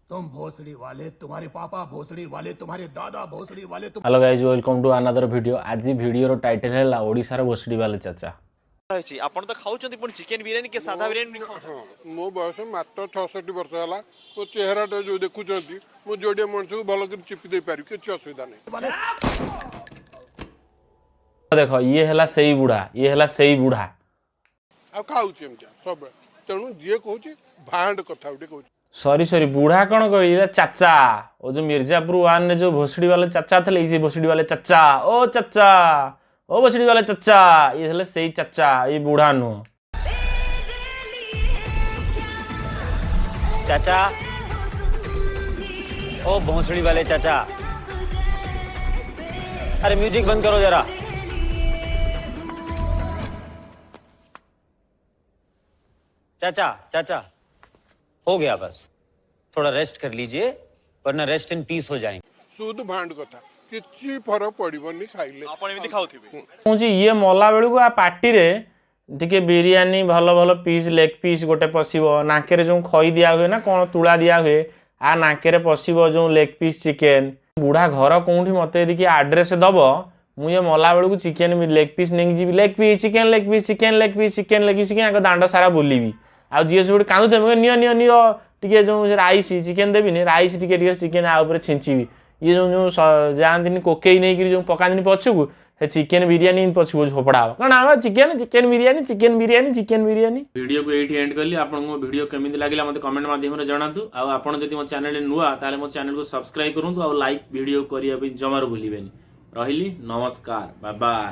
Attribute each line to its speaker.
Speaker 1: तुम भोसड़ी वाले, तुम्हारे पापा भोसड़ी वाले, तुम्हारे दादा भोसड़ी वाले, तुम।
Speaker 2: Hello guys welcome to another video. आज वीडियो टाइटल है ओडिशार भोसड़ी वाले चाचा।
Speaker 3: ରହିଛି ଆପଣ ତ ଖାଉଛନ୍ତି ପୁଣି ଚିକେନ ବିରିୟାନୀ କି ସାଧା ବିରିୟାନୀ ଖାଉଛନ୍ତି।
Speaker 4: मो बयस मात्र 66 वर्ष है मो चेहराटा जो देखुं मु जोड़िया मनुष्य को भल कर चिपी दे पारि किसी असुविधा नहीं।
Speaker 2: देखो ये है सही बुढ़ा, ये है सही बुढ़ा।
Speaker 4: आ खाऊँ सब तेणु जी कहूँ भांड कथा गोटे कहूँ।
Speaker 2: सॉरी बुढ़ा कौन कह चाचा। वो जो मिर्जापुर वन ने जो भोसड़ी वाले चाचा थे इसे भोसड़ी वाले चाचा। ओ चाचा, ओ भोसड़ी वाले चाचा, ये है सही चाचा, ये बुढ़ा नुह।
Speaker 5: चाचा, ओ भोसड़ी वाले चाचा, अरे म्यूजिक बंद करो जरा। चाचा चाचा हो गया, बस थोड़ा रेस्ट कर लीजिए वरना रेस्ट इन पीस हो जाएंगे।
Speaker 4: शुद्ध भांड कथा किसी फरक पड़ोनी खाइले
Speaker 3: ଆପଣ ଏମିତି ଖାଉଥିବେ।
Speaker 2: कौन ये मला बेलू आ पार्टी रे टिके बिरियानी भल भल पीस लेग पीस गोटे पशिब नाके जो खई दिया हुए ना कौन तुला दिया हुए आ नाके पशिब जो लेग पीस चिकेन। बुढ़ा घर कौटी मत यदि आड्रेस दब मुझे मला बेलू चिकेन लेग पीस नहीं जी leg piece chicken leg piece chicken leg piece chicken leg piece chicken दांड सारा बुलबी आ जी सब कांदुथे नियो नियो नियो टिके जो राइस चिकेन देवी राइस टिके चिकेन आ छिंचीबी ये जो जाती कोकई नहीं जो पकाती पछकू से चिकेन बिरियानी पछकू फोपड़ा हो कारण आम chicken chicken biryani chicken biryani chicken biryani. Video को ये एंड कली। आपको वीडियो केमी लगे मत कमेंट माध्यम जनातु। आपड़ जब मो चैनल नुआ ताले मो चैनल को सब्सक्राइब करूँ और लाइक वीडियो करने जमार भूलें। रही नमस्कार, बाय बाय।